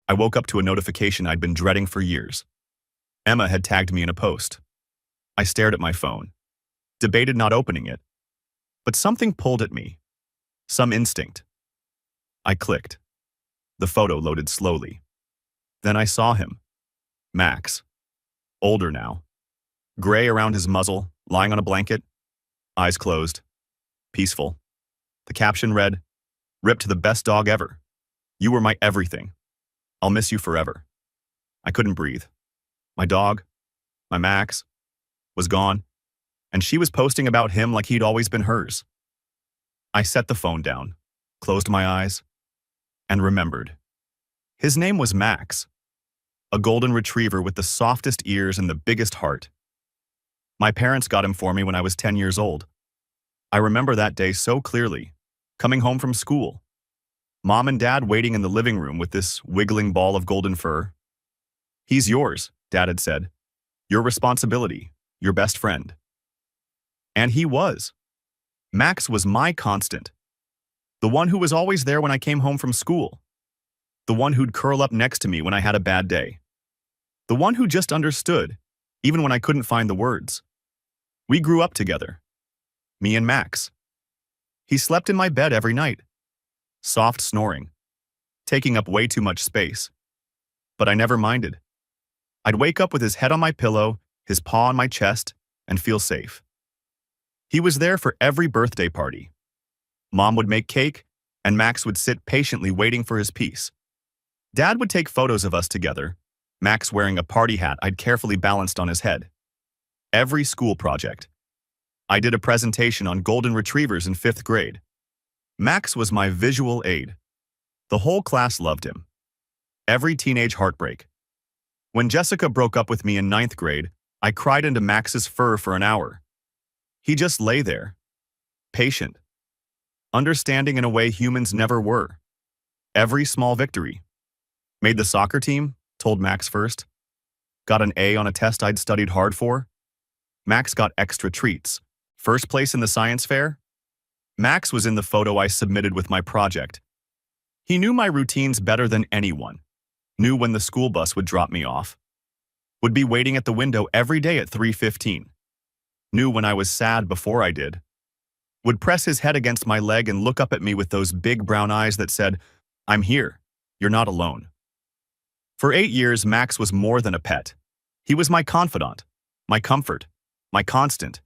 I woke up to a notification I'd been dreading for years. Emma had tagged me in a post. I stared at my phone, debated not opening it, but something pulled at me. Some instinct. I clicked. The photo loaded slowly. Then I saw him. Max. Older now. Gray around his muzzle, lying on a blanket, eyes closed. Peaceful. The caption read, "Rip to the best dog ever. You were my everything. I'll miss you forever." I couldn't breathe. My dog, my Max, was gone, and she was posting about him like he'd always been hers. I set the phone down, closed my eyes, and remembered. His name was Max, a golden retriever with the softest ears and the biggest heart. My parents got him for me when I was 10 years old. I remember that day so clearly, coming home from school. Mom and Dad waiting in the living room with this wiggling ball of golden fur. "He's yours," Dad had said. "Your responsibility, your best friend." And he was. Max was my constant. The one who was always there when I came home from school. The one who'd curl up next to me when I had a bad day. The one who just understood, even when I couldn't find the words. We grew up together. Me and Max. He slept in my bed every night. Soft snoring. Taking up way too much space. But I never minded. I'd wake up with his head on my pillow, his paw on my chest, and feel safe. He was there for every birthday party. Mom would make cake, and Max would sit patiently waiting for his piece. Dad would take photos of us together, Max wearing a party hat I'd carefully balanced on his head. Every school project. I did a presentation on golden retrievers in 5th grade. Max was my visual aid. The whole class loved him. Every teenage heartbreak. When Jessica broke up with me in 9th grade, I cried into Max's fur for an hour. He just lay there, patient, understanding in a way humans never were. Every small victory. Made the soccer team, told Max first. Got an A on a test I'd studied hard for. Max got extra treats. First place in the science fair. Max was in the photo I submitted with my project. He knew my routines better than anyone. Knew when the school bus would drop me off. Would be waiting at the window every day at 3:15. Knew when I was sad before I did. Would press his head against my leg and look up at me with those big brown eyes that said, "I'm here. You're not alone." For 8 years, Max was more than a pet. He was my confidant, my comfort, my constant.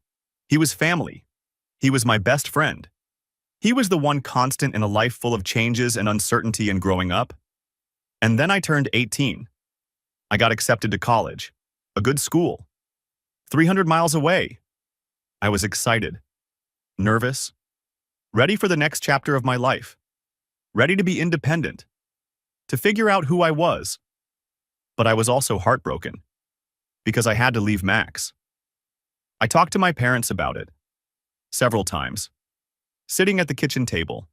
He was family. He was my best friend. He was the one constant in a life full of changes and uncertainty and growing up. And then I turned 18. I got accepted to college, a good school, 300 miles away. I was excited, nervous, ready for the next chapter of my life, ready to be independent, to figure out who I was. But I was also heartbroken, because I had to leave Max. I talked to my parents about it, several times, sitting at the kitchen table,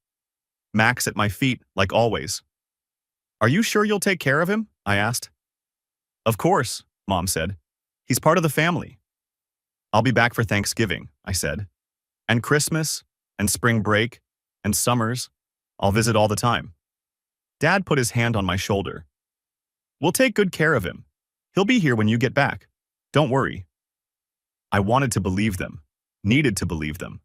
Max at my feet like always. "Are you sure you'll take care of him?" I asked. "Of course," Mom said. "He's part of the family." "I'll be back for Thanksgiving," I said. "And Christmas, and spring break, and summers. I'll visit all the time." Dad put his hand on my shoulder. "We'll take good care of him. He'll be here when you get back. Don't worry." I wanted to believe them, needed to believe them.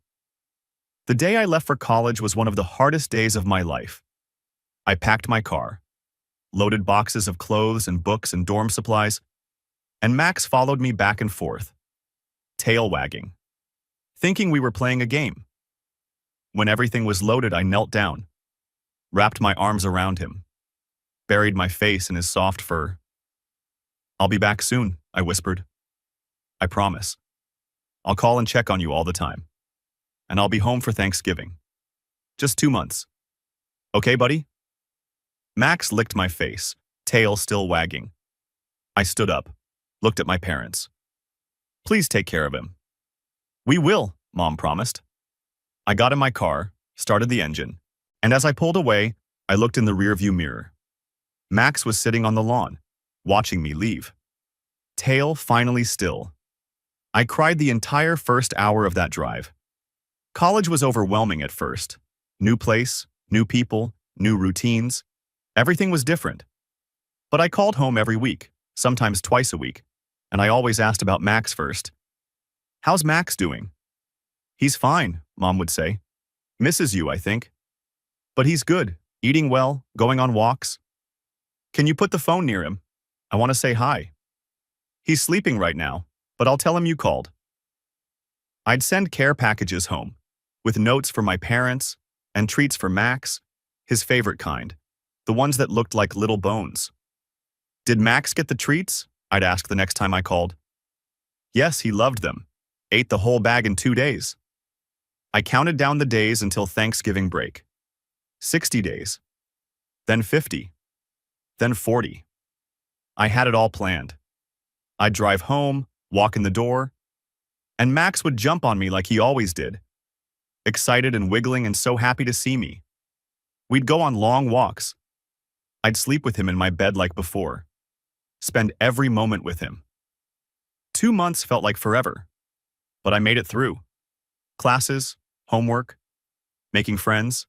The day I left for college was one of the hardest days of my life. I packed my car, loaded boxes of clothes and books and dorm supplies, and Max followed me back and forth, tail wagging, thinking we were playing a game. When everything was loaded, I knelt down, wrapped my arms around him, buried my face in his soft fur. "I'll be back soon," I whispered. "I promise. I'll call and check on you all the time. And I'll be home for Thanksgiving. Just 2 months. Okay, buddy?" Max licked my face, tail still wagging. I stood up, looked at my parents. "Please take care of him." "We will," Mom promised. I got in my car, started the engine, and as I pulled away, I looked in the rearview mirror. Max was sitting on the lawn, watching me leave. Tail finally still. I cried the entire first hour of that drive. College was overwhelming at first. New place, new people, new routines. Everything was different. But I called home every week, sometimes twice a week, and I always asked about Max first. "How's Max doing?" "He's fine," Mom would say. "Misses you, I think. But he's good, eating well, going on walks." "Can you put the phone near him? I want to say hi." "He's sleeping right now, but I'll tell him you called." I'd send care packages home, with notes for my parents and treats for Max, his favorite kind, the ones that looked like little bones. "Did Max get the treats?" I'd ask the next time I called. "Yes, he loved them. Ate the whole bag in 2 days." I counted down the days until Thanksgiving break. 60 days. Then 50. Then 40. I had it all planned. I'd drive home, walk in the door, and Max would jump on me like he always did, excited and wiggling and so happy to see me. We'd go on long walks. I'd sleep with him in my bed like before, spend every moment with him. 2 months felt like forever, but I made it through. Classes, homework, making friends,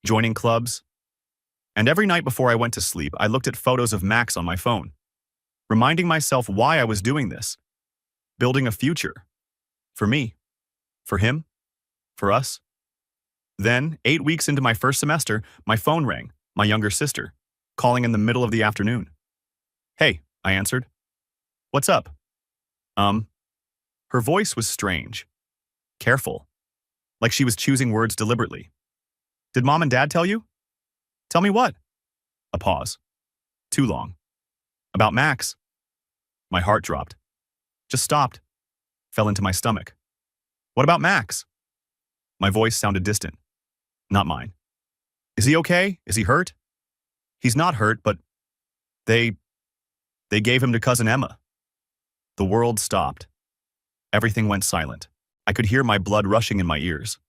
joining clubs, and every night before I went to sleep, I looked at photos of Max on my phone, reminding myself why I was doing this, building a future. For me, for him, for us. Then, 8 weeks into my first semester, my phone rang, my younger sister, calling in the middle of the afternoon. "Hey," I answered. "What's up?" Her voice was strange, careful, like she was choosing words deliberately. "Did Mom and Dad tell you?" "Tell me what?" A pause. Too long. "About Max." My heart dropped. Just stopped. Fell into my stomach. "What about Max?" My voice sounded distant. Not mine. "Is he okay? Is he hurt?" "He's not hurt, but they gave him to Cousin Emma." The world stopped. Everything went silent. I could hear my blood rushing in my ears.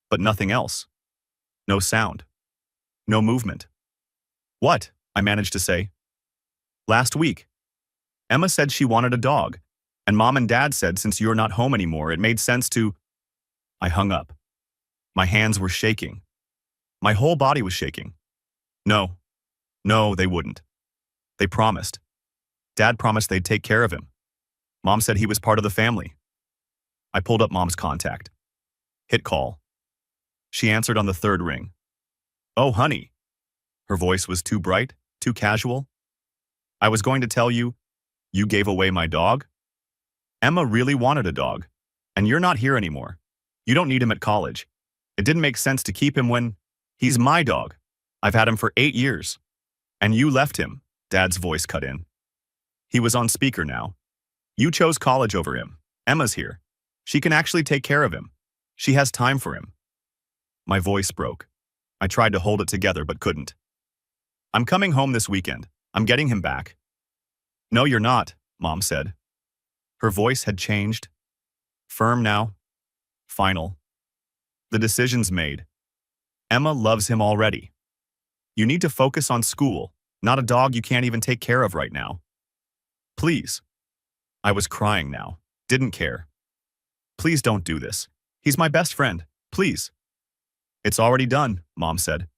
But nothing else. No sound. No movement. "What?" I managed to say. "Last week. Emma said she wanted a dog, and Mom and Dad said since you're not home anymore, it made sense to—" I hung up. My hands were shaking. My whole body was shaking. No. No, they wouldn't. They promised. Dad promised they'd take care of him. Mom said he was part of the family. I pulled up Mom's contact. Hit call. She answered on the third ring. "Oh, honey." Her voice was too bright, too casual. "I was going to tell you, you gave away my dog? Emma really wanted a dog, and you're not here anymore. You don't need him at college. It didn't make sense to keep him when he's my dog. I've had him for 8 years. And you left him," Dad's voice cut in. He was on speaker now. "You chose college over him. Emma's here. She can actually take care of him. She has time for him." My voice broke. I tried to hold it together but couldn't. "I'm coming home this weekend. I'm getting him back." "No, you're not," Mom said. Her voice had changed. Firm now. Final. "The decision's made. Emma loves him already. You need to focus on school, not a dog you can't even take care of right now. Please." I was crying now. Didn't care. "Please don't do this. He's my best friend. Please." "It's already done," Mom said.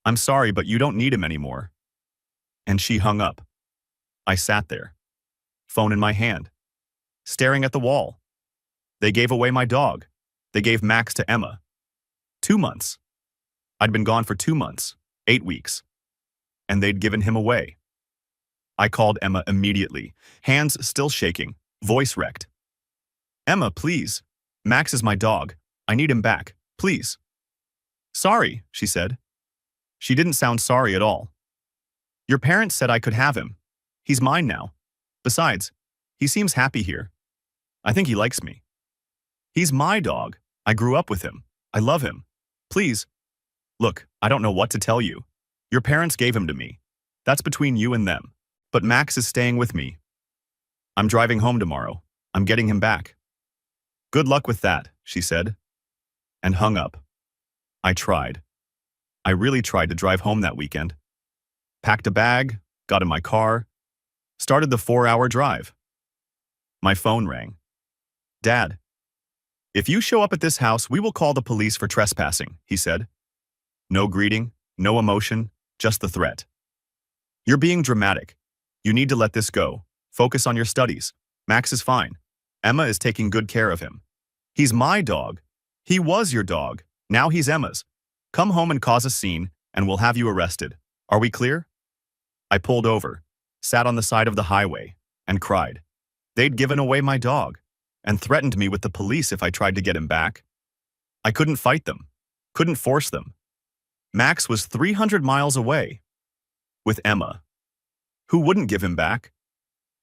"I'm sorry, but you don't need him anymore." And she hung up. I sat there, phone in my hand, staring at the wall. They gave away my dog. They gave Max to Emma. 2 months. I'd been gone for 2 months, 8 weeks. And they'd given him away. I called Emma immediately, hands still shaking, voice wrecked. "Emma, please. Max is my dog. I need him back, please." "Sorry," she said. She didn't sound sorry at all. "Your parents said I could have him. He's mine now. Besides, he seems happy here. I think he likes me. He's my dog. I grew up with him. I love him. Please. Look, I don't know what to tell you. Your parents gave him to me. That's between you and them. But Max is staying with me. I'm driving home tomorrow. I'm getting him back." "Good luck with that," she said, and hung up. I tried. I really tried to drive home that weekend. Packed a bag, got in my car, started the 4-hour drive. My phone rang. "Dad, if you show up at this house, we will call the police for trespassing," he said. No greeting, no emotion, just the threat. You're being dramatic. You need to let this go. Focus on your studies. Max is fine. Emma is taking good care of him. He's my dog. He was your dog. Now he's Emma's. Come home and cause a scene, and we'll have you arrested. Are we clear? I pulled over, sat on the side of the highway, and cried. They'd given away my dog, and threatened me with the police if I tried to get him back. I couldn't fight them, couldn't force them. Max was 300 miles away, with Emma, who wouldn't give him back.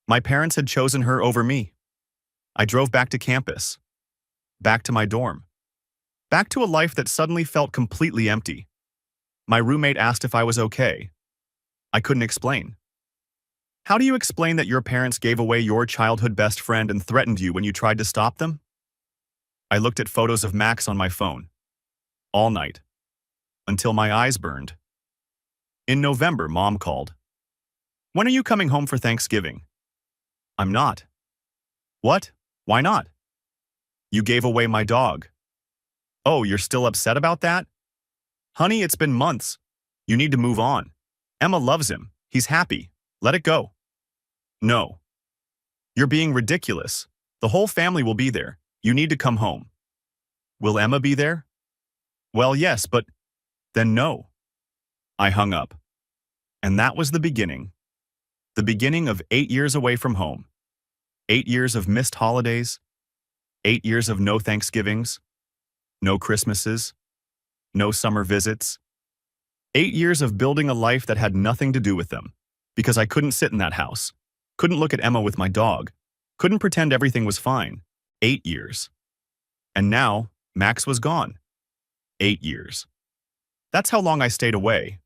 My parents had chosen her over me. I drove back to campus, back to my dorm, back to a life that suddenly felt completely empty. My roommate asked if I was okay. I couldn't explain. How do you explain that your parents gave away your childhood best friend and threatened you when you tried to stop them? I looked at photos of Max on my phone, all night, until my eyes burned. In November, Mom called. When are you coming home for Thanksgiving? I'm not. What? Why not? You gave away my dog. Oh, you're still upset about that? Honey, it's been months. You need to move on. Emma loves him. He's happy. Let it go. No. You're being ridiculous. The whole family will be there. You need to come home. Will Emma be there? Well, yes, but then no. I hung up. And that was the beginning. The beginning of 8 years away from home. 8 years of missed holidays. 8 years of no Thanksgivings. No Christmases. No summer visits. 8 years of building a life that had nothing to do with them. Because I couldn't sit in that house. Couldn't look at Emma with my dog. Couldn't pretend everything was fine. 8 years. And now, Max was gone. 8 years. That's how long I stayed away.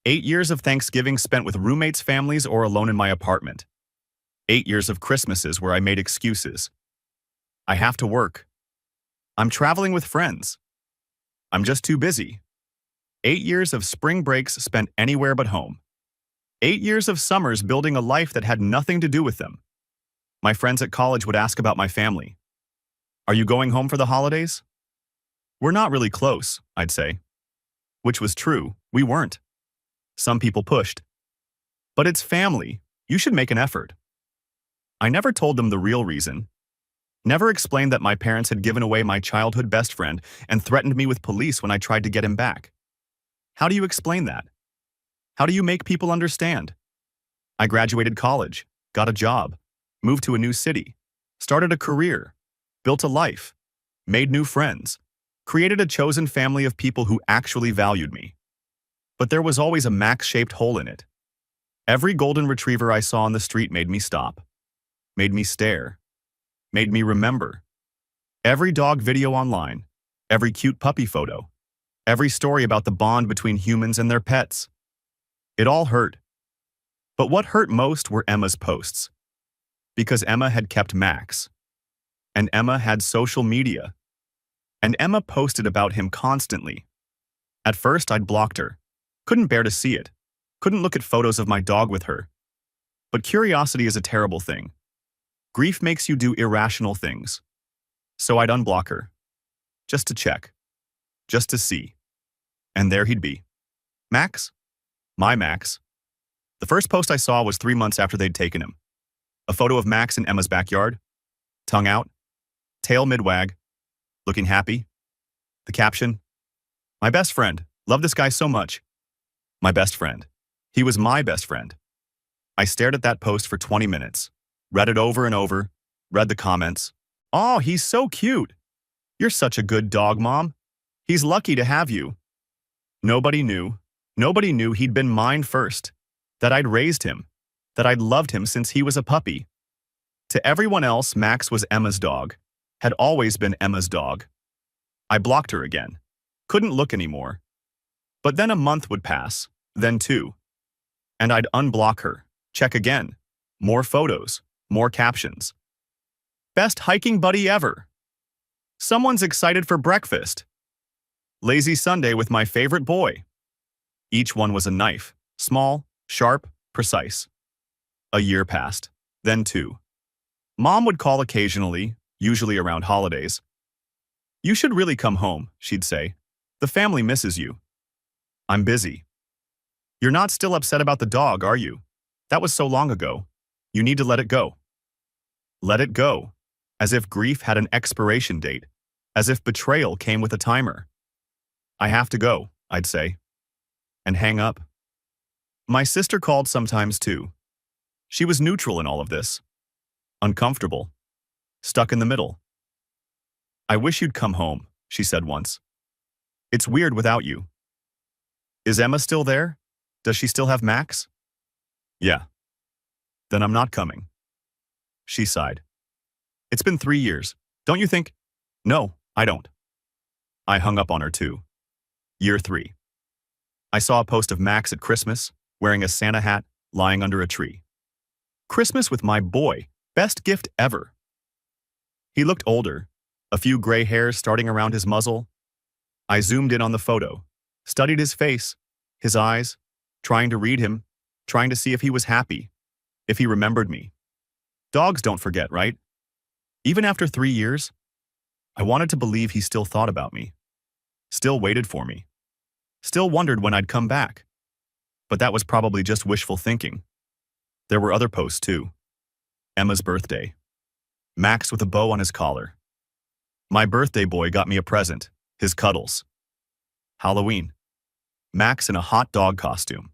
8 years of Thanksgiving spent with roommates' families or alone in my apartment. 8 years of Christmases where I made excuses. I have to work. I'm traveling with friends. I'm just too busy. 8 years of spring breaks spent anywhere but home. 8 years of summers building a life that had nothing to do with them. My friends at college would ask about my family. Are you going home for the holidays? We're not really close, I'd say. Which was true, we weren't. Some people pushed. But it's family, you should make an effort. I never told them the real reason. Never explained that my parents had given away my childhood best friend and threatened me with police when I tried to get him back. How do you explain that? How do you make people understand? I graduated college, got a job, moved to a new city, started a career, built a life, made new friends, created a chosen family of people who actually valued me. But there was always a Max-shaped hole in it. Every golden retriever I saw on the street made me stop, made me stare, made me remember. Every dog video online, every cute puppy photo, every story about the bond between humans and their pets. It all hurt. But what hurt most were Emma's posts. Because Emma had kept Max. And Emma had social media. And Emma posted about him constantly. At first, I'd blocked her. Couldn't bear to see it. Couldn't look at photos of my dog with her. But curiosity is a terrible thing. Grief makes you do irrational things. So I'd unblock her. Just to check. Just to see. And there he'd be. Max? My Max. The first post I saw was 3 months after they'd taken him. A photo of Max in Emma's backyard. Tongue out. Tail mid-wag. Looking happy. The caption. My best friend. Love this guy so much. My best friend. He was my best friend. I stared at that post for 20 minutes. Read it over and over. Read the comments. Oh, he's so cute. You're such a good dog, Mom. He's lucky to have you. Nobody knew he'd been mine first. That I'd raised him. That I'd loved him since he was a puppy. To everyone else, Max was Emma's dog. Had always been Emma's dog. I blocked her again. Couldn't look anymore. But then a month would pass. Then 2. And I'd unblock her. Check again. More photos. More captions. Best hiking buddy ever. Someone's excited for breakfast. Lazy Sunday with my favorite boy. Each one was a knife. Small, sharp, precise. A year passed. Then 2. Mom would call occasionally, usually around holidays. You should really come home, she'd say. The family misses you. I'm busy. You're not still upset about the dog, are you? That was so long ago. You need to let it go. Let it go. As if grief had an expiration date. As if betrayal came with a timer. I have to go, I'd say. And hang up. My sister called sometimes too. She was neutral in all of this. Uncomfortable. Stuck in the middle. I wish you'd come home, she said once. It's weird without you. Is Emma still there? Does she still have Max? Yeah. Then I'm not coming. She sighed. It's been 3 years. Don't you think? No, I don't. I hung up on her too. Year 3. I saw a post of Max at Christmas, wearing a Santa hat, lying under a tree. Christmas with my boy. Best gift ever. He looked older, a few gray hairs starting around his muzzle. I zoomed in on the photo, studied his face, his eyes, trying to read him, trying to see if he was happy, if he remembered me. Dogs don't forget, right? Even after 3 years, I wanted to believe he still thought about me, still waited for me, still wondered when I'd come back. But that was probably just wishful thinking. There were other posts too. Emma's birthday. Max with a bow on his collar. My birthday boy got me a present, his cuddles. Halloween. Max in a hot dog costume.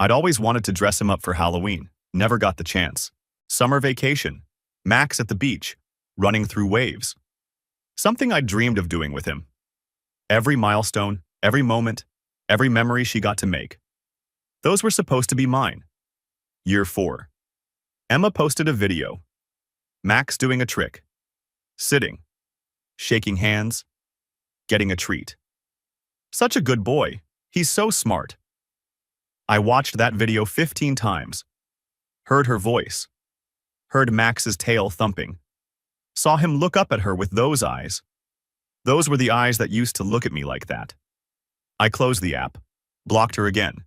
I'd always wanted to dress him up for Halloween, never got the chance. Summer vacation. Max at the beach, running through waves. Something I'd dreamed of doing with him. Every milestone, every moment, every memory she got to make. Those were supposed to be mine. Year 4. Emma posted a video. Max doing a trick. Sitting. Shaking hands. Getting a treat. Such a good boy. He's so smart. I watched that video 15 times. Heard her voice. Heard Max's tail thumping. Saw him look up at her with those eyes. Those were the eyes that used to look at me like that. I closed the app. Blocked her again.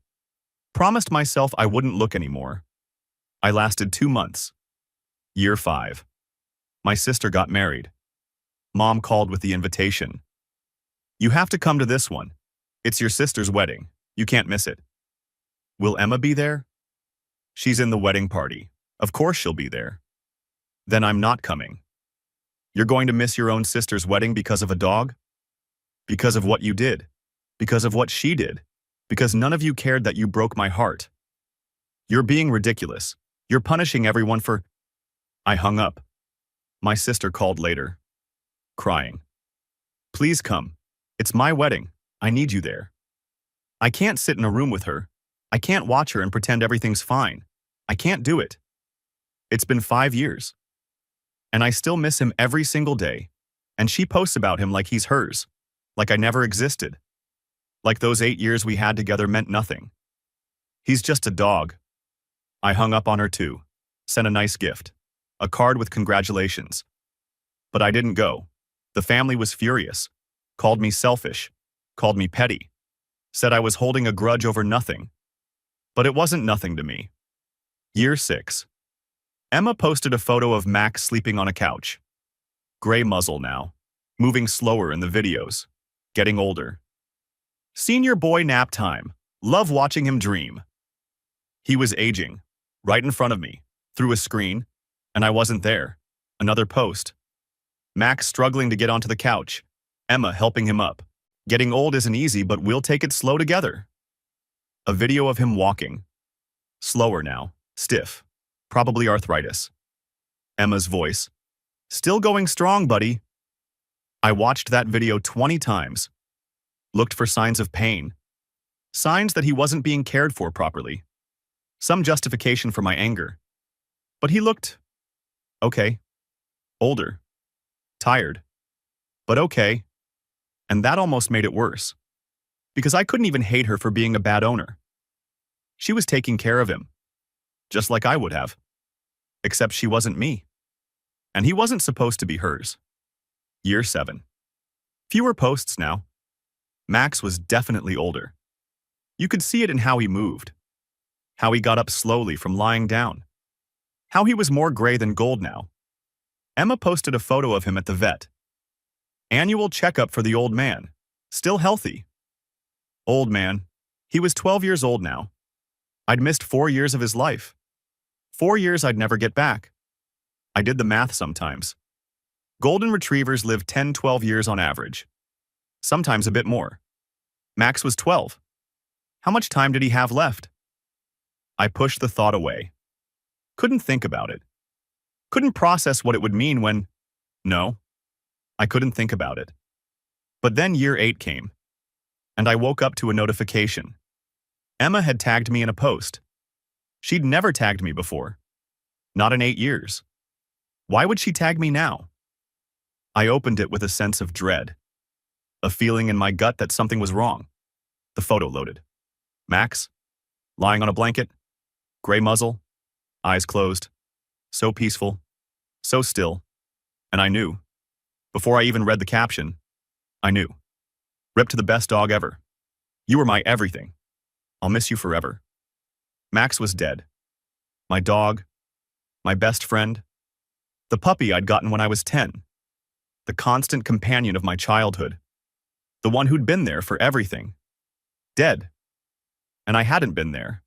Promised myself I wouldn't look anymore. I lasted 2 months. Year 5. My sister got married. Mom called with the invitation. You have to come to this one. It's your sister's wedding. You can't miss it. Will Emma be there? She's in the wedding party. Of course she'll be there. Then I'm not coming. You're going to miss your own sister's wedding because of a dog? Because of what you did. Because of what she did. Because none of you cared that you broke my heart. You're being ridiculous. You're punishing everyone for... I hung up. My sister called later. Crying. Please come. It's my wedding. I need you there. I can't sit in a room with her. I can't watch her and pretend everything's fine. I can't do it. It's been 5 years. And I still miss him every single day. And she posts about him like he's hers. Like I never existed. Like those 8 years we had together meant nothing. He's just a dog. I hung up on her too. Sent a nice gift. A card with congratulations. But I didn't go. The family was furious. Called me selfish. Called me petty. Said I was holding a grudge over nothing. But it wasn't nothing to me. Year 6. Emma posted a photo of Max sleeping on a couch. Gray muzzle now. Moving slower in the videos. Getting older. Senior boy nap time. Love watching him dream. He was aging. Right in front of me. Through a screen. And I wasn't there. Another post. Max struggling to get onto the couch. Emma helping him up. Getting old isn't easy, but we'll take it slow together. A video of him walking. Slower now. Stiff. Probably arthritis. Emma's voice. Still going strong, buddy. I watched that video 20 times. Looked for signs of pain. Signs that he wasn't being cared for properly. Some justification for my anger. But he looked... okay. Older. Tired. But okay. And that almost made it worse. Because I couldn't even hate her for being a bad owner. She was taking care of him. Just like I would have. Except she wasn't me. And he wasn't supposed to be hers. Year 7. Fewer posts now. Max was definitely older. You could see it in how he moved. How he got up slowly from lying down. How he was more gray than gold now. Emma posted a photo of him at the vet. Annual checkup for the old man. Still healthy. Old man. He was 12 years old now. I'd missed 4 years of his life. 4 years I'd never get back. I did the math sometimes. Golden retrievers live 10, 12 years on average. Sometimes a bit more. Max was 12. How much time did he have left? I pushed the thought away. Couldn't think about it. Couldn't process what it would mean when… No, I couldn't think about it. But then year 8 came, and I woke up to a notification. Emma had tagged me in a post. She'd never tagged me before. Not in 8 years. Why would she tag me now? I opened it with a sense of dread. A feeling in my gut that something was wrong. The photo loaded. Max, lying on a blanket, gray muzzle, eyes closed, so peaceful, so still, and I knew. Before I even read the caption, I knew. Rip to the best dog ever. You were my everything. I'll miss you forever. Max was dead. My dog, my best friend, the puppy I'd gotten when I was 10, the constant companion of my childhood, the one who'd been there for everything. Dead. And I hadn't been there.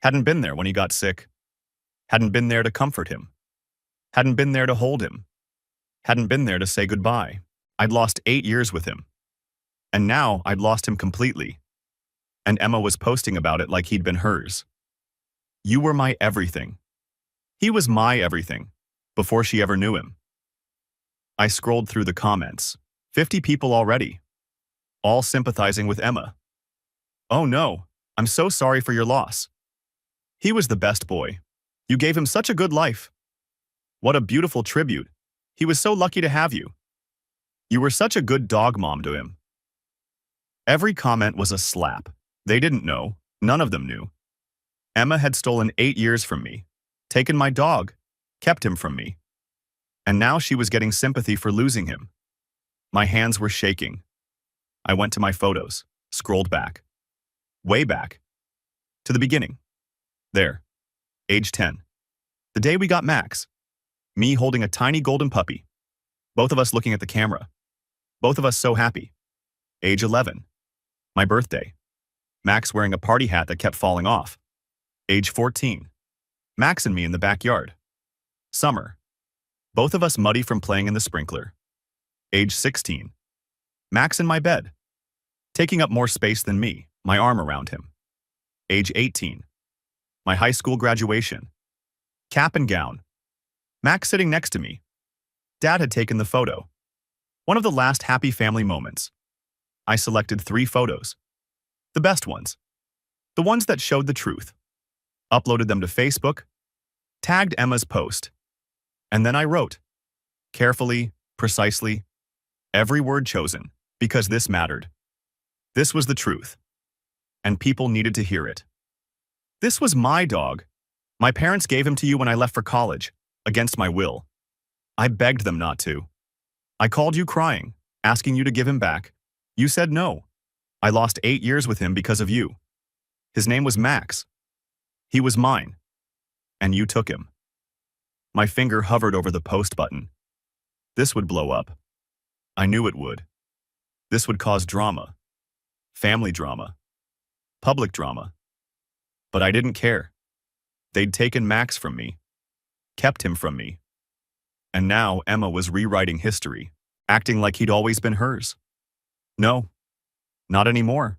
Hadn't been there when he got sick. Hadn't been there to comfort him. Hadn't been there to hold him. Hadn't been there to say goodbye. I'd lost 8 years with him. And now I'd lost him completely. And Emma was posting about it like he'd been hers. You were my everything. He was my everything, before she ever knew him. I scrolled through the comments. 50 people already. All sympathizing with Emma. Oh no, I'm so sorry for your loss. He was the best boy. You gave him such a good life. What a beautiful tribute. He was so lucky to have you. You were such a good dog mom to him. Every comment was a slap. They didn't know. None of them knew. Emma had stolen 8 years from me, taken my dog, kept him from me. And now she was getting sympathy for losing him. My hands were shaking. I went to my photos, scrolled back. Way back. To the beginning. There. Age 10. The day we got Max. Me holding a tiny golden puppy. Both of us looking at the camera. Both of us so happy. Age 11. My birthday. Max wearing a party hat that kept falling off. Age 14. Max and me in the backyard. Summer. Both of us muddy from playing in the sprinkler. Age 16. Max in my bed. Taking up more space than me, my arm around him. Age 18. My high school graduation. Cap and gown. Max sitting next to me. Dad had taken the photo. One of the last happy family moments. I selected 3 photos. The best ones. The ones that showed the truth. Uploaded them to Facebook. Tagged Emma's post. And then I wrote. Carefully, precisely. Every word chosen, because this mattered. This was the truth. And people needed to hear it. This was my dog. My parents gave him to you when I left for college, against my will. I begged them not to. I called you crying, asking you to give him back. You said no. I lost 8 years with him because of you. His name was Max. He was mine. And you took him. My finger hovered over the post button. This would blow up. I knew it would. This would cause drama. Family drama. Public drama. But I didn't care. They'd taken Max from me. Kept him from me. And now Emma was rewriting history, acting like he'd always been hers. No, not anymore.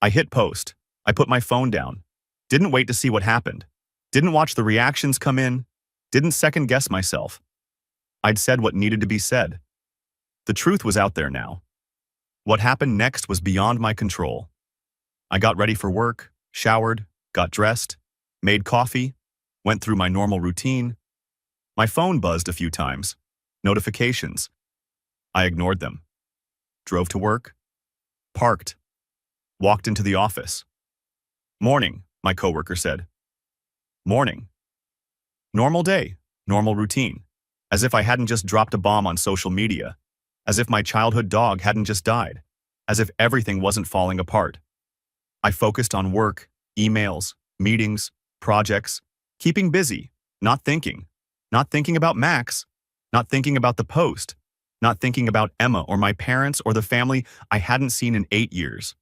I hit post. I put my phone down. Didn't wait to see what happened. Didn't watch the reactions come in. Didn't second guess myself. I'd said what needed to be said. The truth was out there now. What happened next was beyond my control. I got ready for work, showered, got dressed, made coffee, went through my normal routine. My phone buzzed a few times. Notifications. I ignored them. Drove to work. Parked. Walked into the office. Morning, my coworker said. Morning. Normal day, normal routine. As if I hadn't just dropped a bomb on social media. As if my childhood dog hadn't just died. As if everything wasn't falling apart. I focused on work, emails, meetings, projects, keeping busy, not thinking. Not thinking about Max, not thinking about the post, not thinking about Emma or my parents or the family I hadn't seen in 8 years.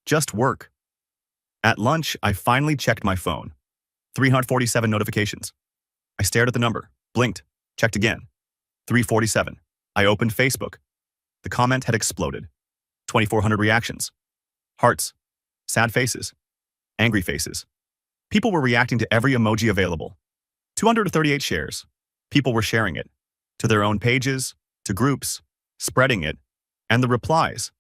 Just work. At lunch, I finally checked my phone. 347 notifications. I stared at the number, blinked, checked again. 347. I opened Facebook. The comment had exploded. 2,400 reactions. Hearts. Sad faces. Angry faces. People were reacting to every emoji available. 238 shares. People were sharing it. To their own pages, to groups, spreading it, and the replies.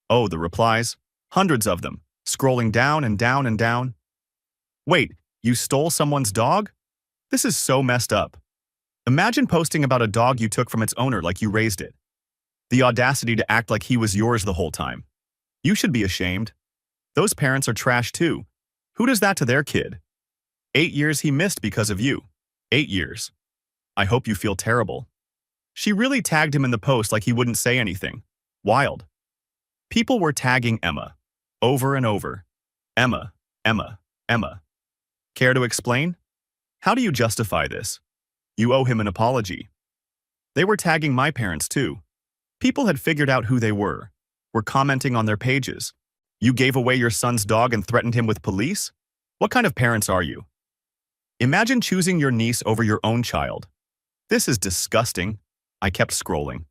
Oh, the replies. Hundreds of them, scrolling down and down and down. Wait, you stole someone's dog? This is so messed up. Imagine posting about a dog you took from its owner like you raised it. The audacity to act like he was yours the whole time. You should be ashamed. Those parents are trash too. Who does that to their kid? 8 years he missed because of you. 8 years. I hope you feel terrible. She really tagged him in the post like he wouldn't say anything. Wild. People were tagging Emma. Over and over. Emma, Emma, Emma. Care to explain? How do you justify this? You owe him an apology. They were tagging my parents too. People had figured out who they were commenting on their pages. You gave away your son's dog and threatened him with police? What kind of parents are you? Imagine choosing your niece over your own child. This is disgusting. I kept scrolling.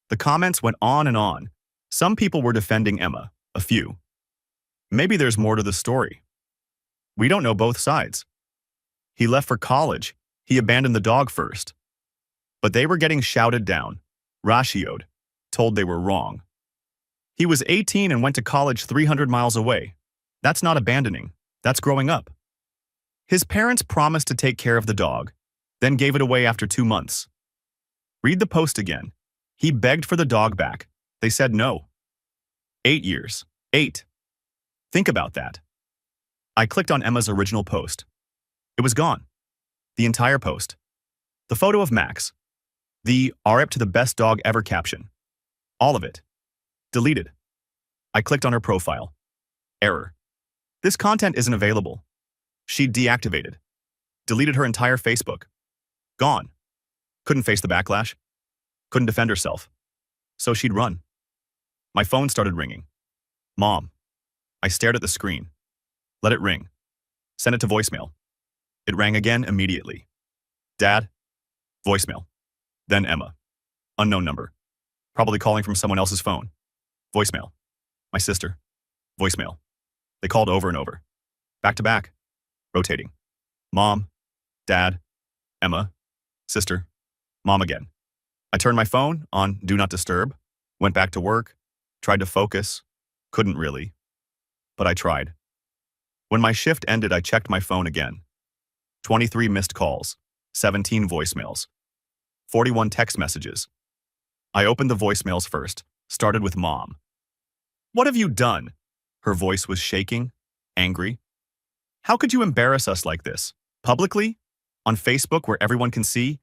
The comments went on and on. Some people were defending Emma, a few. Maybe there's more to the story. We don't know both sides. He left for college. He abandoned the dog first. But they were getting shouted down, ratioed, told they were wrong. He was 18 and went to college 300 miles away. That's not abandoning. That's growing up. His parents promised to take care of the dog, then gave it away after 2 months. Read the post again. He begged for the dog back. They said no. 8 years. 8. Think about that. I clicked on Emma's original post. It was gone. The entire post. The photo of Max. The "are up to the best dog ever" caption. All of it. Deleted. I clicked on her profile. Error. This content isn't available. She'd deactivated. Deleted her entire Facebook. Gone. Couldn't face the backlash. Couldn't defend herself. So she'd run. My phone started ringing. Mom. I stared at the screen. Let it ring. Sent it to voicemail. It rang again immediately. Dad. Voicemail. Then Emma. Unknown number. Probably calling from someone else's phone. Voicemail. My sister. Voicemail. They called over and over. Back to back. Rotating. Mom. Dad. Emma. Sister. Mom again. I turned my phone on Do Not Disturb. Went back to work. Tried to focus. Couldn't really. But I tried. When my shift ended, I checked my phone again. 23 missed calls. 17 voicemails. 41 text messages. I opened the voicemails first. Started with Mom. What have you done? Her voice was shaking, angry. How could you embarrass us like this? Publicly? On Facebook where everyone can see?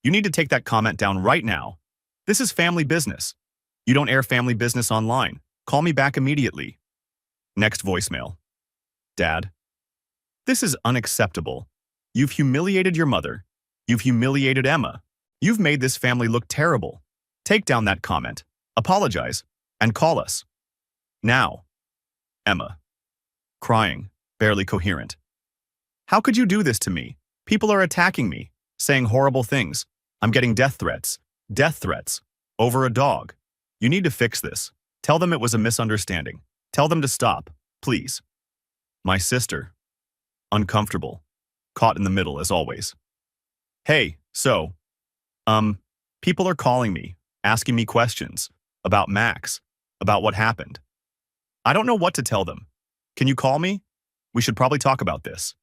You need to take that comment down right now. This is family business. You don't air family business online. Call me back immediately. Next voicemail. Dad. This is unacceptable. You've humiliated your mother. You've humiliated Emma. You've made this family look terrible. Take down that comment, apologize, and call us. Now. Emma. Crying, barely coherent. How could you do this to me? People are attacking me, saying horrible things. I'm getting death threats, over a dog. You need to fix this. Tell them it was a misunderstanding. Tell them to stop, please. My sister. Uncomfortable. Caught in the middle as always. Hey, so, people are calling me, asking me questions about Max, about what happened. I don't know what to tell them. Can you call me? We should probably talk about this.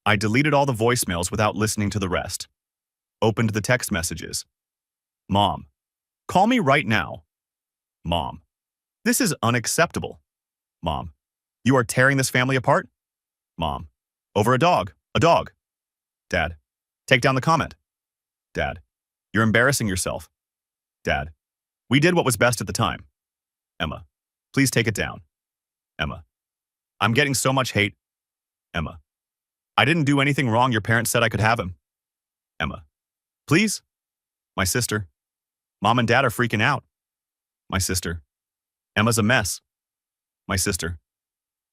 I deleted all the voicemails without listening to the rest. Opened the text messages. Mom. Call me right now. Mom. This is unacceptable. Mom. You are tearing this family apart? Mom. Over a dog. A dog. Dad. Take down the comment. Dad. You're embarrassing yourself. Dad. We did what was best at the time. Emma. Please take it down. Emma. I'm getting so much hate. Emma. I didn't do anything wrong. Your parents said I could have him. Emma. Please? My sister. Mom and Dad are freaking out. My sister. Emma's a mess. My sister.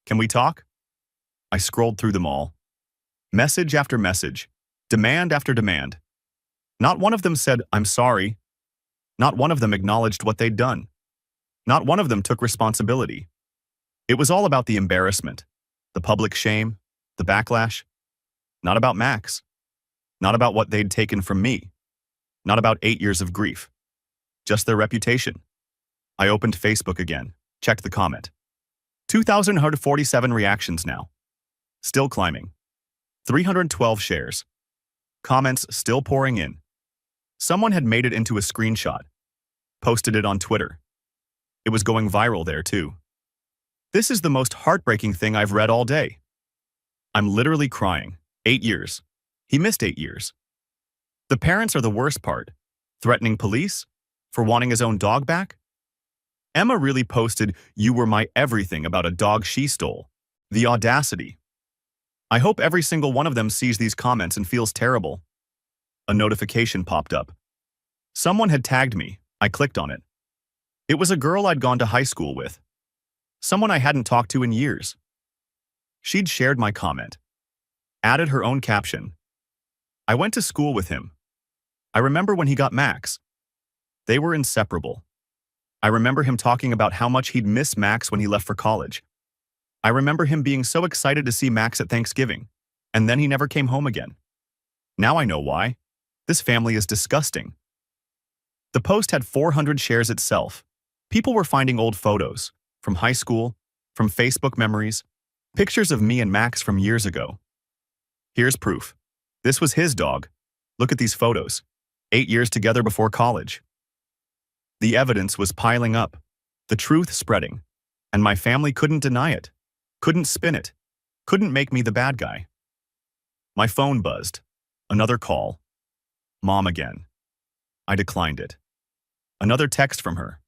Can we talk? I scrolled through them all. Message after message. Demand after demand. Not one of them said, "I'm sorry." Not one of them acknowledged what they'd done. Not one of them took responsibility. It was all about the embarrassment, the public shame, the backlash. Not about Max. Not about what they'd taken from me. Not about 8 years of grief. Just their reputation. I opened Facebook again, checked the comment. 2,147 reactions now. Still climbing. 312 shares. Comments still pouring in. Someone had made it into a screenshot. Posted it on Twitter. It was going viral there too. This is the most heartbreaking thing I've read all day. I'm literally crying. 8 years. He missed 8 years. The parents are the worst part. Threatening police? For wanting his own dog back? Emma really posted, "You were my everything," about a dog she stole. The audacity. I hope every single one of them sees these comments and feels terrible. A notification popped up. Someone had tagged me. I clicked on it. It was a girl I'd gone to high school with. Someone I hadn't talked to in years. She'd shared my comment. Added her own caption. "I went to school with him. I remember when he got Max. They were inseparable. I remember him talking about how much he'd miss Max when he left for college. I remember him being so excited to see Max at Thanksgiving, and then he never came home again. Now I know why. This family is disgusting." The post had 400 shares itself. People were finding old photos, from high school, from Facebook memories, pictures of me and Max from years ago. Here's proof. This was his dog. Look at these photos. 8 years together before college. The evidence was piling up, the truth spreading, and my family couldn't deny it, couldn't spin it, couldn't make me the bad guy. My phone buzzed. Another call. Mom again. I declined it. Another text from her.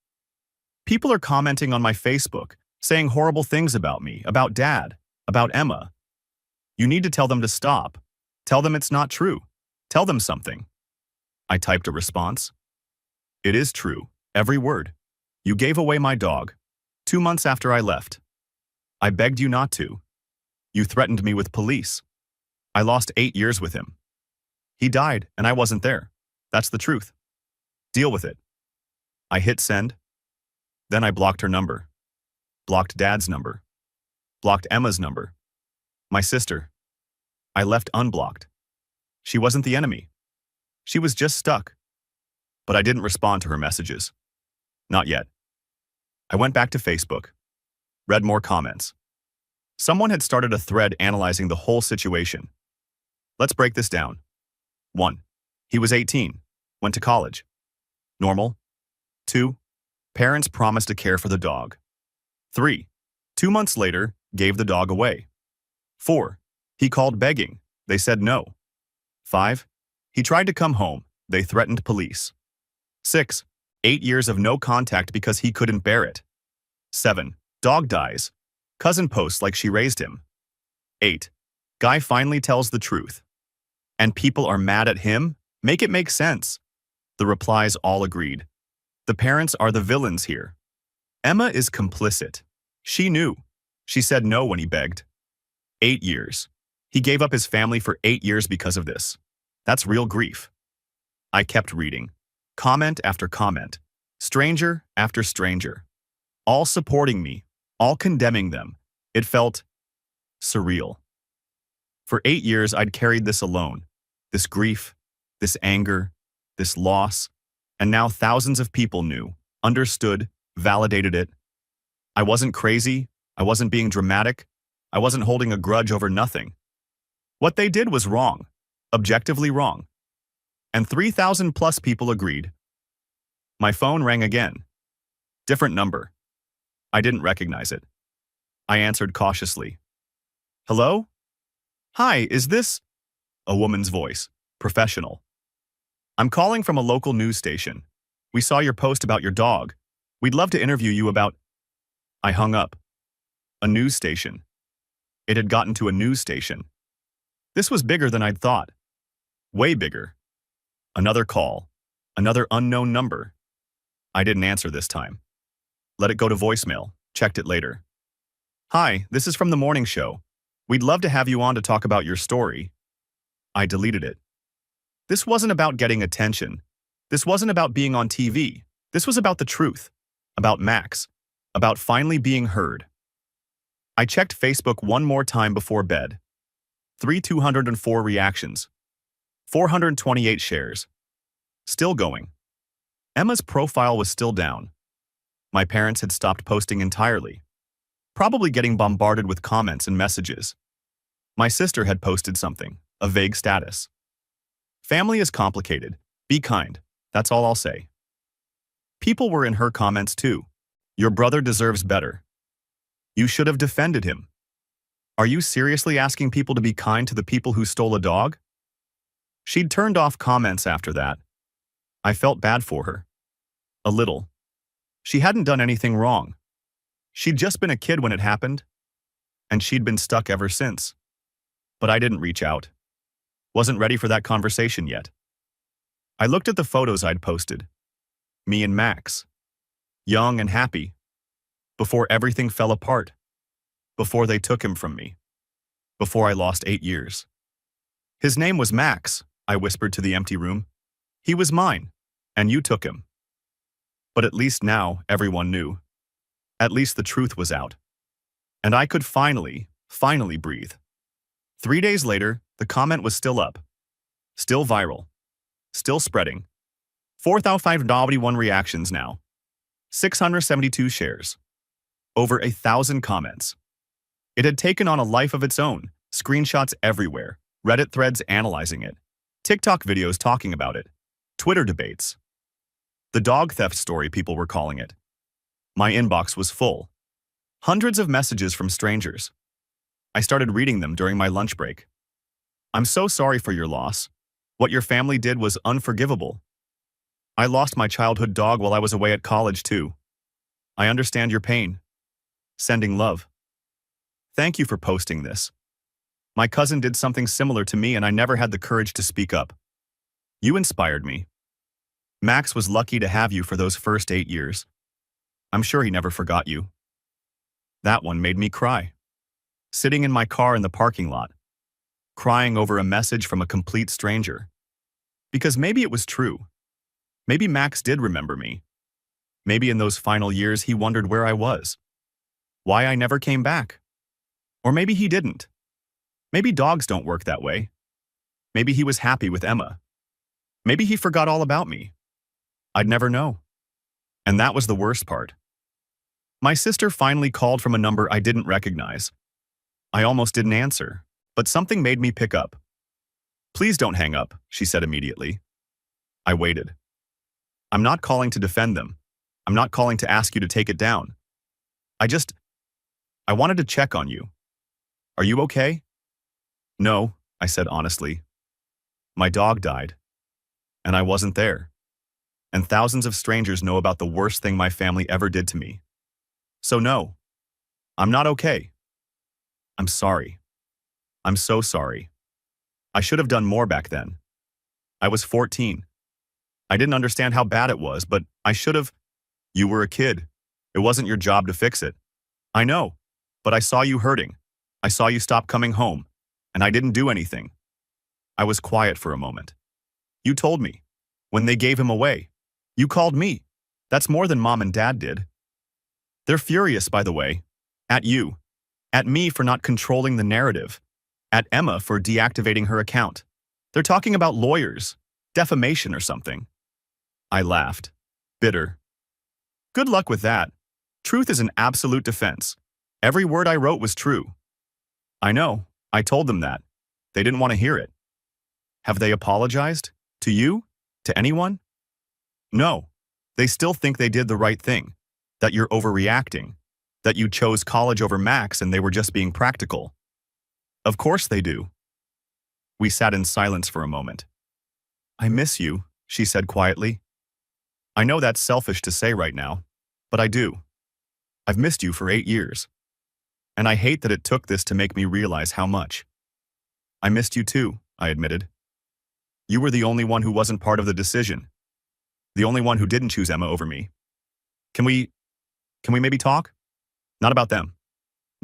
People are commenting on my Facebook, saying horrible things about me, about Dad, about Emma. You need to tell them to stop. Tell them it's not true. Tell them something. I typed a response. It is true, every word. You gave away my dog, 2 months after I left. I begged you not to. You threatened me with police. I lost 8 years with him. He died, and I wasn't there. That's the truth. Deal with it. I hit send. Then I blocked her number. Blocked Dad's number. Blocked Emma's number. My sister. I left unblocked. She wasn't the enemy. She was just stuck. But I didn't respond to her messages. Not yet. I went back to Facebook. Read more comments. Someone had started a thread analyzing the whole situation. Let's break this down. 1. He was 18. Went to college. Normal. 2. Parents promised to care for the dog. 3. 2 months later, gave the dog away. 4. He called begging. They said no. 5. He tried to come home. They threatened police. 6. 8 years of no contact because he couldn't bear it. 7. Dog dies. Cousin posts like she raised him. 8. Guy finally tells the truth. And people are mad at him? Make it make sense. The replies all agreed. The parents are the villains here. Emma is complicit. She knew. She said no when he begged. 8 years. He gave up his family for 8 years because of this. That's real grief. I kept reading. Comment after comment. Stranger after stranger. All supporting me. All condemning them. It felt surreal. For 8 years, I'd carried this alone. This grief, this anger, this loss. And now thousands of people knew, understood, validated it. I wasn't crazy. I wasn't being dramatic. I wasn't holding a grudge over nothing. What they did was wrong. Objectively wrong. And 3,000 plus people agreed. My phone rang again. Different number. I didn't recognize it. I answered cautiously. Hello? Hi, is this? A woman's voice. Professional. I'm calling from a local news station. We saw your post about your dog. We'd love to interview you about... I hung up. A news station. It had gotten to a news station. This was bigger than I'd thought. Way bigger. Another call. Another unknown number. I didn't answer this time. Let it go to voicemail. Checked it later. Hi, this is from the morning show. We'd love to have you on to talk about your story. I deleted it. This wasn't about getting attention. This wasn't about being on TV. This was about the truth. About Max. About finally being heard. I checked Facebook one more time before bed. 204 reactions. 428 shares. Still going. Emma's profile was still down. My parents had stopped posting entirely. Probably getting bombarded with comments and messages. My sister had posted something, a vague status. Family is complicated. Be kind. That's all I'll say. People were in her comments too. Your brother deserves better. You should have defended him. Are you seriously asking people to be kind to the people who stole a dog? She'd turned off comments after that. I felt bad for her. A little. She hadn't done anything wrong. She'd just been a kid when it happened, and she'd been stuck ever since. But I didn't reach out. Wasn't ready for that conversation yet. I looked at the photos I'd posted. Me and Max. Young and happy. Before everything fell apart. Before they took him from me. Before I lost 8 years. His name was Max, I whispered to the empty room. He was mine, and you took him. But at least now everyone knew. At least the truth was out. And I could finally breathe. 3 days later, the comment was still up. Still viral. Still spreading. 4,591 reactions now. 672 shares. Over 1,000 comments. It had taken on a life of its own. Screenshots everywhere. Reddit threads analyzing it. TikTok videos talking about it. Twitter debates. The dog theft story, people were calling it. My inbox was full. Hundreds of messages from strangers. I started reading them during my lunch break. I'm so sorry for your loss. What your family did was unforgivable. I lost my childhood dog while I was away at college too. I understand your pain. Sending love. Thank you for posting this. My cousin did something similar to me and I never had the courage to speak up. You inspired me. Max was lucky to have you for those first 8 years. I'm sure he never forgot you. That one made me cry. Sitting in my car in the parking lot. Crying over a message from a complete stranger. Because maybe it was true. Maybe Max did remember me. Maybe in those final years he wondered where I was. Why I never came back. Or maybe he didn't. Maybe dogs don't work that way. Maybe he was happy with Emma. Maybe he forgot all about me. I'd never know. And that was the worst part. My sister finally called from a number I didn't recognize. I almost didn't answer, but something made me pick up. Please don't hang up, she said immediately. I waited. I'm not calling to defend them. I'm not calling to ask you to take it down. I wanted to check on you. Are you okay? No, I said honestly. My dog died. And I wasn't there. And thousands of strangers know about the worst thing my family ever did to me. So no, I'm not okay. I'm sorry. I'm so sorry. I should have done more back then. I was 14. I didn't understand how bad it was, but I should have. You were a kid. It wasn't your job to fix it. I know, but I saw you hurting. I saw you stop coming home, and I didn't do anything. I was quiet for a moment. You told me. When they gave him away. You called me. That's more than Mom and Dad did. They're furious, by the way. At you. At me for not controlling the narrative. At Emma for deactivating her account. They're talking about lawyers, defamation or something. I laughed. Bitter. Good luck with that. Truth is an absolute defense. Every word I wrote was true. I know. I told them that. They didn't want to hear it. Have they apologized? To you? To anyone? No. They still think they did the right thing. That you're overreacting. That you chose college over Max and they were just being practical. Of course they do. We sat in silence for a moment. I miss you, she said quietly. I know that's selfish to say right now, but I do. I've missed you for 8 years. And I hate that it took this to make me realize how much. I missed you too, I admitted. You were the only one who wasn't part of the decision. The only one who didn't choose Emma over me. Can we maybe talk? Not about them.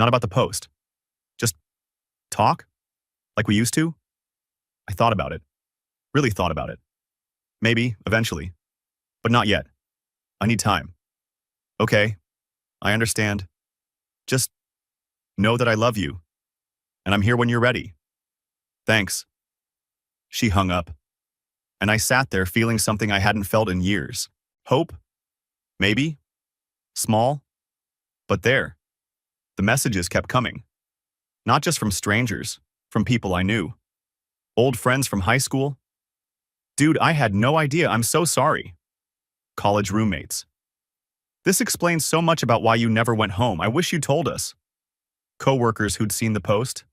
Not about the post. Just talk? Like we used to? I thought about it. Really thought about it. Maybe, eventually. But not yet. I need time. Okay, I understand. Just know that I love you, and I'm here when you're ready. Thanks. She hung up, and I sat there feeling something I hadn't felt in years. Hope? Maybe? Small? But there. The messages kept coming. Not just from strangers, from people I knew. Old friends from high school. Dude, I had no idea. I'm so sorry. College roommates. This explains so much about why you never went home. I wish you told us. Coworkers who'd seen the post.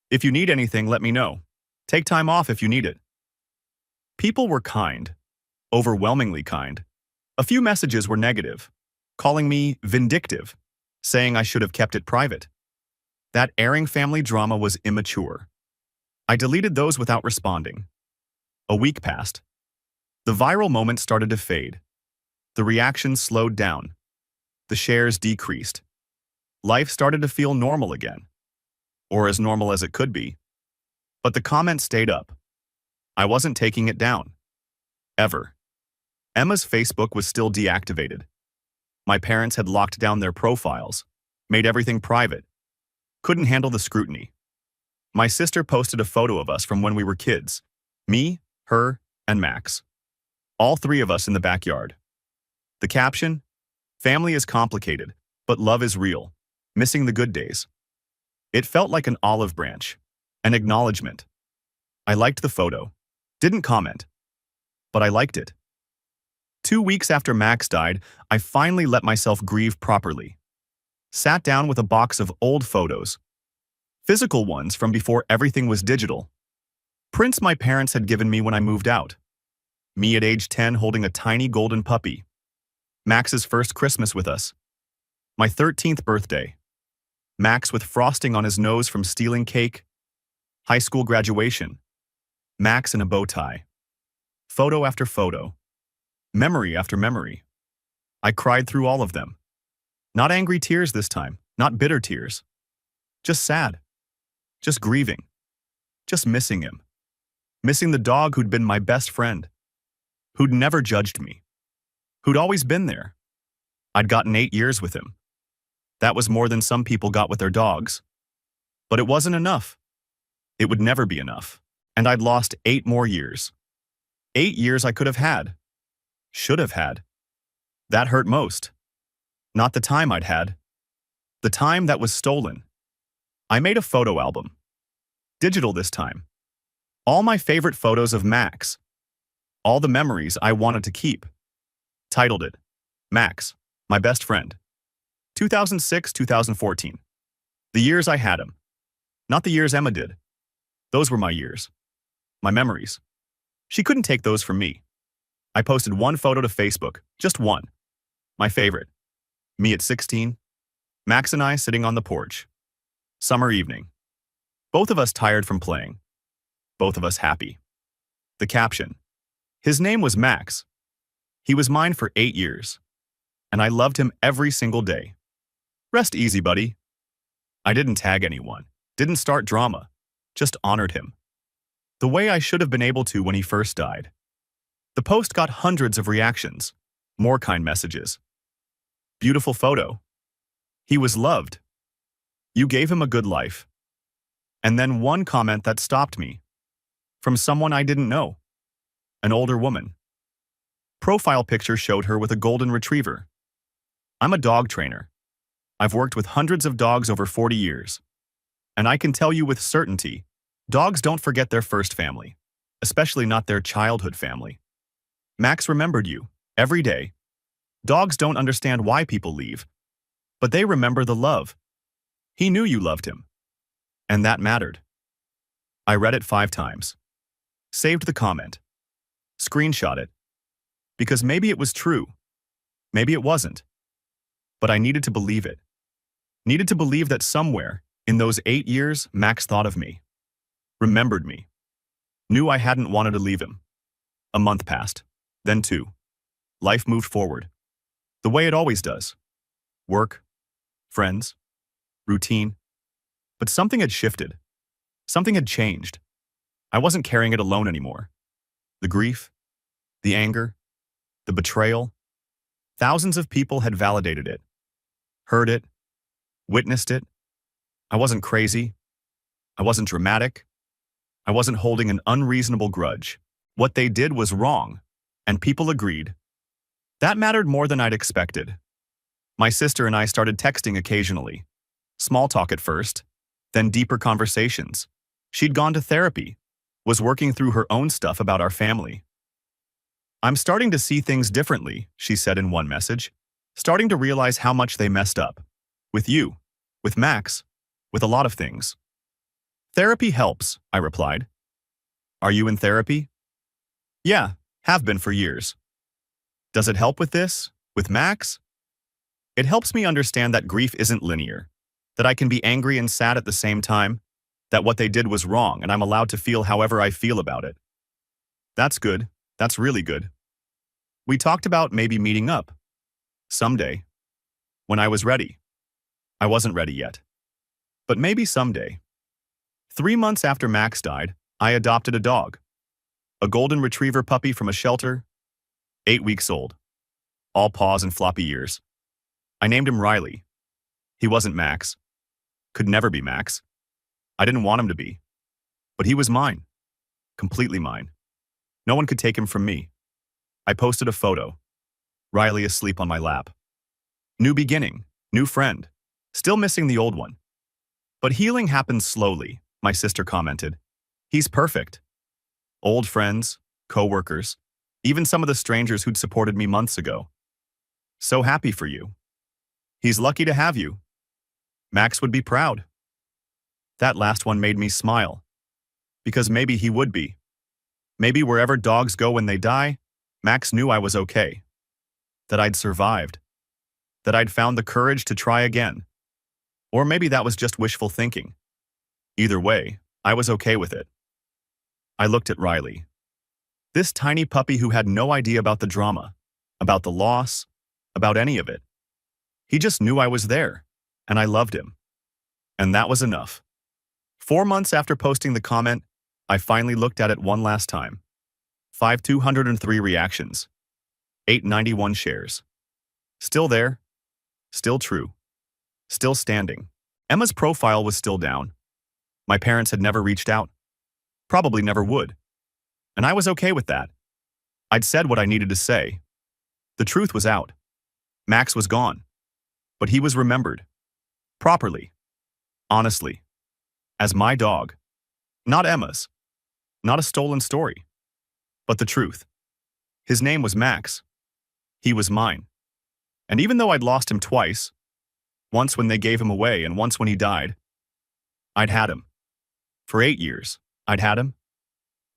If you need anything, let me know. Take time off if you need it. People were kind. Overwhelmingly kind. A few messages were negative, calling me vindictive, saying I should have kept it private. That airing family drama was immature. I deleted those without responding. A week passed. The viral moment started to fade. The reactions slowed down. The shares decreased. Life started to feel normal again. Or as normal as it could be. But the comments stayed up. I wasn't taking it down. Ever. Emma's Facebook was still deactivated. My parents had locked down their profiles, made everything private. Couldn't handle the scrutiny. My sister posted a photo of us from when we were kids. Me, her, and Max. All three of us in the backyard. The caption? Family is complicated, but love is real. Missing the good days. It felt like an olive branch. An acknowledgement. I liked the photo. Didn't comment. But I liked it. 2 weeks after Max died, I finally let myself grieve properly. Sat down with a box of old photos. Physical ones from before everything was digital. Prints my parents had given me when I moved out. Me at age 10 holding a tiny golden puppy. Max's first Christmas with us. My 13th birthday. Max with frosting on his nose from stealing cake. High school graduation. Max in a bow tie. Photo after photo. Memory after memory. I cried through all of them. Not angry tears this time, not bitter tears. Just sad. Just grieving. Just missing him. Missing the dog who'd been my best friend. Who'd never judged me. Who'd always been there. I'd gotten 8 years with him. That was more than some people got with their dogs. But it wasn't enough. It would never be enough. And I'd lost 8 more years. 8 years I could have had. Should have had. That hurt most. Not the time I'd had. The time that was stolen. I made a photo album. Digital this time. All my favorite photos of Max. All the memories I wanted to keep. Titled it, Max, My Best Friend. 2006-2014. The years I had him. Not the years Emma did. Those were my years. My memories. She couldn't take those from me. I posted one photo to Facebook, just one. My favorite. Me at 16. Max and I sitting on the porch. Summer evening. Both of us tired from playing. Both of us happy. The caption. His name was Max. He was mine for 8 years. And I loved him every single day. Rest easy, buddy. I didn't tag anyone. Didn't start drama. Just honored him. The way I should have been able to when he first died. The post got hundreds of reactions. More kind messages. Beautiful photo. He was loved. You gave him a good life. And then one comment that stopped me. From someone I didn't know. An older woman. Profile picture showed her with a golden retriever. I'm a dog trainer. I've worked with hundreds of dogs over 40 years. And I can tell you with certainty, dogs don't forget their first family, especially not their childhood family. Max remembered you, every day. Dogs don't understand why people leave, but they remember the love. He knew you loved him. And that mattered. I read it 5 times. Saved the comment. Screenshot it. Because maybe it was true. Maybe it wasn't. But I needed to believe it. Needed to believe that somewhere, in those 8 years, Max thought of me. Remembered me. Knew I hadn't wanted to leave him. A month passed. Then 2. Life moved forward. The way it always does. Work. Friends. routine. But something had shifted. Something had changed. I wasn't carrying it alone anymore. The grief, the anger, the betrayal. Thousands of people had validated it, heard it, witnessed it. I wasn't crazy. I wasn't dramatic. I wasn't holding an unreasonable grudge. What they did was wrong, and people agreed. That mattered more than I'd expected. My sister and I started texting occasionally. Small talk at first, then deeper conversations. She'd gone to therapy, was working through her own stuff about our family. "I'm starting to see things differently," she said in one message. "Starting to realize how much they messed up. With you, with Max, with a lot of things." "Therapy helps," I replied. "Are you in therapy?" "Yeah, have been for years." "Does it help with this? With Max?" "It helps me understand that grief isn't linear, that I can be angry and sad at the same time, that what they did was wrong and I'm allowed to feel however I feel about it." "That's good. That's really good." We talked about maybe meeting up. Someday. When I was ready. I wasn't ready yet. But maybe someday. 3 months after Max died, I adopted a dog. A golden retriever puppy from a shelter, 8 weeks old. All paws and floppy ears. I named him Riley. He wasn't Max. Could never be Max. I didn't want him to be. But he was mine. Completely mine. No one could take him from me. I posted a photo. Riley asleep on my lap. New beginning, new friend. Still missing the old one. "But healing happens slowly," my sister commented. "He's perfect." Old friends, co-workers, even some of the strangers who'd supported me months ago. "So happy for you." "He's lucky to have you." "Max would be proud." That last one made me smile. Because maybe he would be. Maybe wherever dogs go when they die, Max knew I was okay. That I'd survived. That I'd found the courage to try again. Or maybe that was just wishful thinking. Either way, I was okay with it. I looked at Riley. This tiny puppy who had no idea about the drama, about the loss, about any of it. He just knew I was there, and I loved him. And that was enough. 4 months after posting the comment, I finally looked at it one last time. 5,203 reactions. 891 shares. Still there. Still true. Still standing. Emma's profile was still down. My parents had never reached out. Probably never would. And I was okay with that. I'd said what I needed to say. The truth was out. Max was gone. But he was remembered. Properly. Honestly. As my dog. Not Emma's. Not a stolen story. But the truth. His name was Max. He was mine. And even though I'd lost him twice, once when they gave him away and once when he died, I'd had him. For 8 years, I'd had him.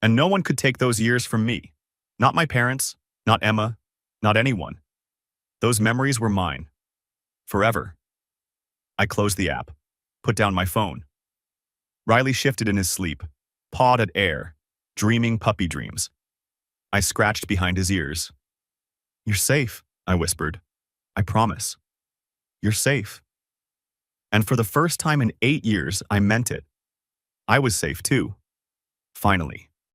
And no one could take those years from me. Not my parents, not Emma, not anyone. Those memories were mine. Forever. I closed the app, put down my phone. Riley shifted in his sleep, pawed at air, dreaming puppy dreams. I scratched behind his ears. "You're safe," I whispered. "I promise. You're safe." And for the first time in 8 years, I meant it. I was safe too. Finally.